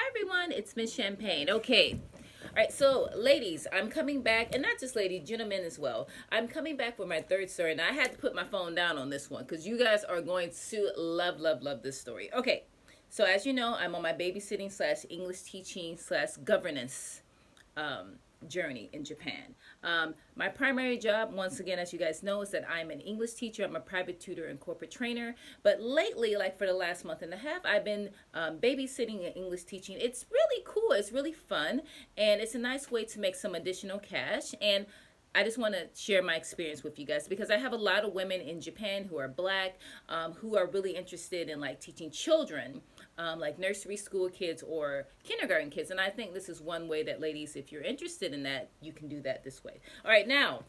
everyone, it's Miss Champagne. Okay. All right, so ladies, I'm coming back, and not just ladies, gentlemen as well. I'm coming back with my third story, and I had to put my phone down on this one because you guys are going to love, love, love this story. Okay, so as you know, I'm on my babysitting slash English teaching slash governance um, journey in Japan. My primary job, once again, as you guys know, is that I'm an English teacher. I'm a private tutor and corporate trainer. But lately, like for the last month and a half, I've been babysitting and English teaching. It's really cool. It's really fun. And it's a nice way to make some additional cash. And I just want to share my experience with you guys because I have a lot of women in Japan who are black, who are really interested in like teaching children, like nursery school kids or kindergarten kids. And I think this is one way that ladies, if you're interested in that, you can do that this way. All right, now,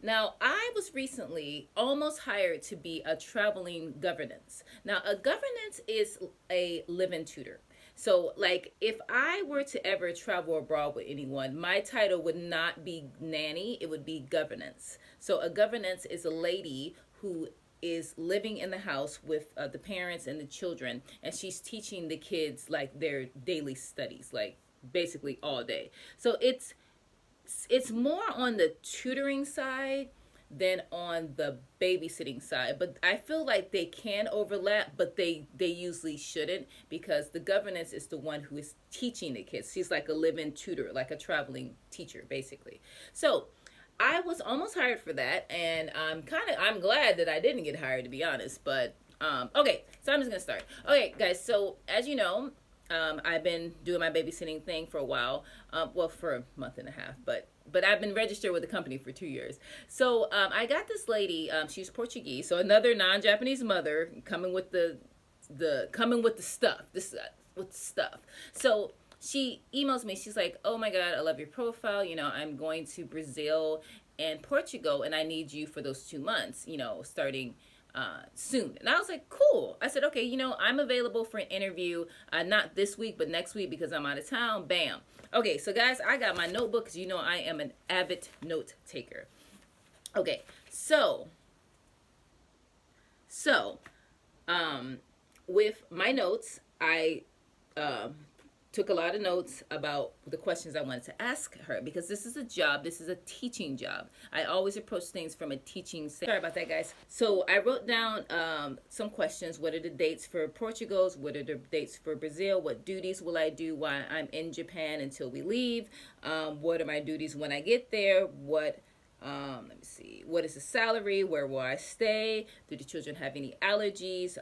I was recently almost hired to be a traveling governess. Now, a governess is a live-in tutor. So, like, if I were to ever travel abroad with anyone, my title would not be nanny, it would be governess. So, a governess is a lady who is living in the house with the parents and the children, and she's teaching the kids, like, their daily studies, like, basically all day. So, it's more on the tutoring side than on the babysitting side, but I feel like they can overlap, but they usually shouldn't, because the governess is the one who is teaching the kids. She's like a live-in tutor, like a traveling teacher basically. So I was almost hired for that, and I'm glad that I didn't get hired, to be honest. But okay, so I'm just gonna start. Okay guys, so as you know, I've been doing my babysitting thing for a while, well, for a month and a half, but I've been registered with the company for 2 years. So I got this lady. She's Portuguese, so another non-Japanese mother coming with the stuff. With stuff. So she emails me. She's like, "Oh my God, I love your profile. You know, I'm going to Brazil and Portugal, and I need you for those 2 months. You know, starting." Soon. And I was like, cool. I said, okay, you know, I'm available for an interview, not this week, but next week because I'm out of town. Bam. Okay, so guys, I got my notebook because you know I am an avid note taker. Okay, so, with my notes, I took a lot of notes about the questions I wanted to ask her, because this is a job, this is a teaching job. I always approach things from a teaching standpoint. Sorry about that, guys. So I wrote down some questions. What are the dates for Portugal? What are the dates for Brazil? What duties will I do while I'm in Japan until we leave? What are my duties when I get there? Let me see. What is the salary? Where will I stay? Do the children have any allergies?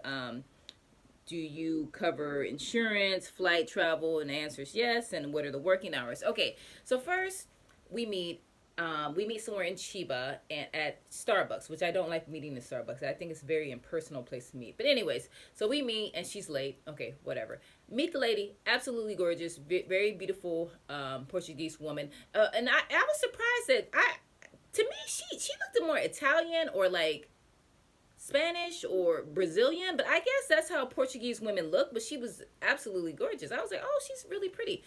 Do you cover insurance, flight travel? And the answer is yes. And what are the working hours? Okay, so first we meet somewhere in Chiba and at Starbucks, which I don't like meeting at Starbucks. I think it's a very impersonal place to meet. But anyways, so we meet and she's late. Okay, whatever. Meet the lady, absolutely gorgeous, very beautiful Portuguese woman. And I was surprised that to me she looked more Italian or like Spanish or Brazilian, but I guess that's how Portuguese women look. But she was absolutely gorgeous. I was like, oh, she's really pretty,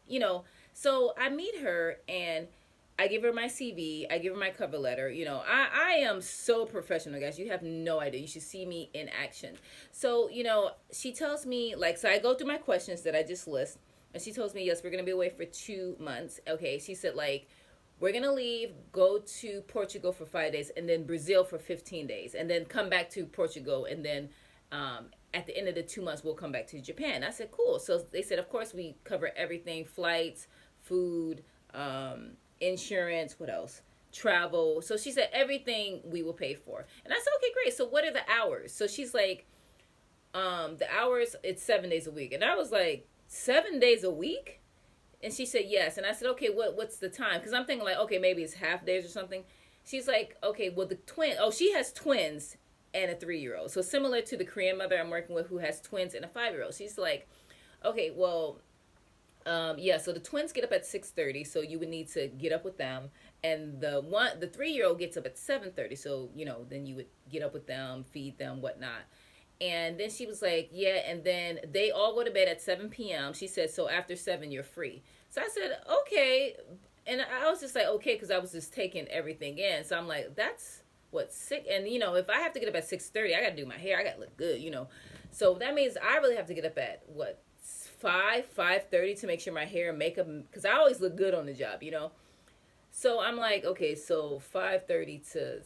you know. So I meet her and I give her my CV. I give her my cover letter. You know, I am so professional, guys. You have no idea. You should see me in action. So, you know, she tells me, like, so I go through my questions that I just list, and she tells me, yes, we're gonna be away for 2 months. Okay, she said, like, we're going to leave, go to Portugal for 5 days, and then Brazil for 15 days, and then come back to Portugal, and then at the end of the 2 months, we'll come back to Japan. I said, cool. So they said, of course, we cover everything, flights, food, insurance, what else? Travel. So she said, everything we will pay for. And I said, okay, great. So what are the hours? So she's like, the hours, it's 7 days a week. And I was like, 7 days a week? And she said yes. And I said, okay, what's the time? Because I'm thinking like, okay, maybe it's half days or something. She's like, okay, well, she has twins and a 3-year-old. So similar to the Korean mother I'm working with who has twins and a 5-year-old. She's like, okay, well, yeah, so the twins get up at 6:30, so you would need to get up with them. And the 3-year-old gets up at 7:30, so, you know, then you would get up with them, feed them, whatnot. And then she was like, yeah, and then they all go to bed at 7 p.m. She said, so after 7, you're free. So I said, okay. And I was just like, okay, because I was just taking everything in. So I'm like, that's what, 6? And, you know, if I have to get up at 6:30, I got to do my hair. I got to look good, you know. So that means I really have to get up at, what, 5:30 to make sure my hair and makeup, because I always look good on the job, you know. So I'm like, okay, so 5:30 to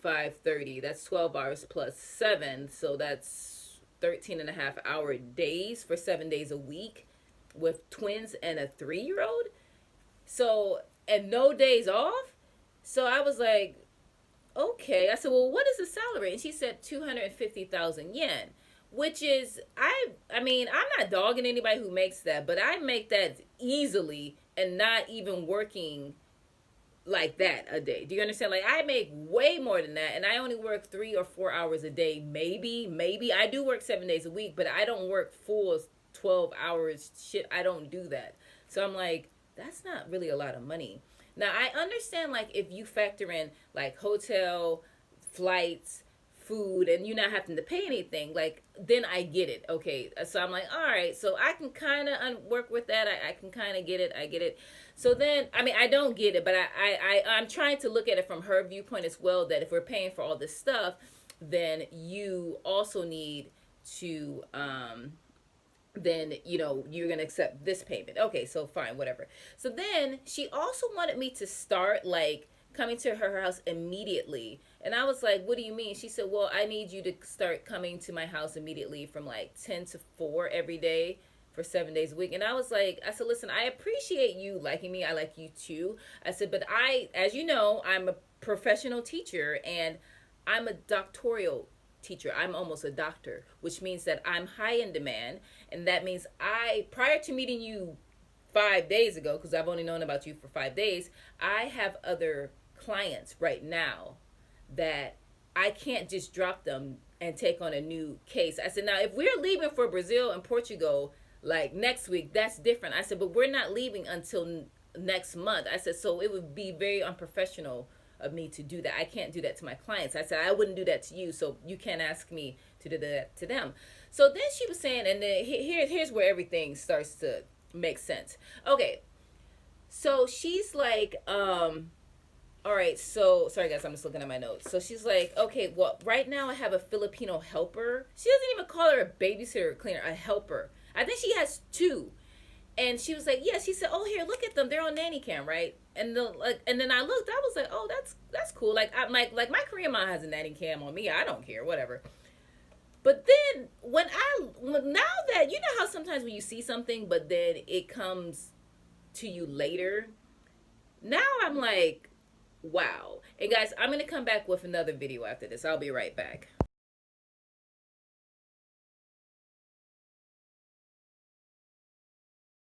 5:30, that's 12 hours plus 7, so that's 13 and a half hour days for 7 days a week with twins and a 3-year-old. So, and no days off. So I was like, okay. I said, well, what is the salary? And she said 250,000 yen, which is, I mean, I'm not dogging anybody who makes that, but I make that easily and not even working like that a day. Do you understand? Like, I make way more than that, and I only work 3 or 4 hours a day. Maybe I do work 7 days a week, but I don't work full 12 hours. Shit, I don't do that. So I'm like, that's not really a lot of money. Now I understand, like, if you factor in like hotel, flights, food, and you're not having to pay anything, like, then I get it. Okay, so I'm like, all right, so I can kind of work with that. I can kind of get it. I get it. So then, I mean, I don't get it, but I'm trying to look at it from her viewpoint as well, that if we're paying for all this stuff, then you also need to, then, you know, you're going to accept this payment. Okay, so fine, whatever. So then she also wanted me to start, like, coming to her house immediately. And I was like, what do you mean? She said, well, I need you to start coming to my house immediately from like 10 to 4 every day for 7 days a week. And I said, listen, I appreciate you liking me. I like you too. I said, but as you know, I'm a professional teacher and I'm a doctoral teacher. I'm almost a doctor, which means that I'm high in demand. And that means prior to meeting you 5 days ago, because I've only known about you for 5 days, I have other clients right now that I can't just drop them and take on a new case. I said, now if we're leaving for Brazil and Portugal like next week, that's different. I said, but we're not leaving until next month. I said, so it would be very unprofessional of me to do that. I can't do that to my clients. I said, I wouldn't do that to you, so you can't ask me to do that to them. So then she was saying, and then here's where everything starts to make sense. Okay, so she's like, all right, so sorry guys, I'm just looking at my notes. So she's like, okay, well, right now I have a Filipino helper. She doesn't even call her a babysitter or cleaner, a helper. I think she has 2. And she was like, yeah, she said, oh, here, look at them. They're on nanny cam, right? And and then I looked, I was like, oh, that's cool. Like, I'm like my Korean mom has a nanny cam on me. I don't care, whatever. But then now that, you know how sometimes when you see something, but then it comes to you later, now I'm like, wow. And guys, I'm going to come back with another video after this. I'll be right back.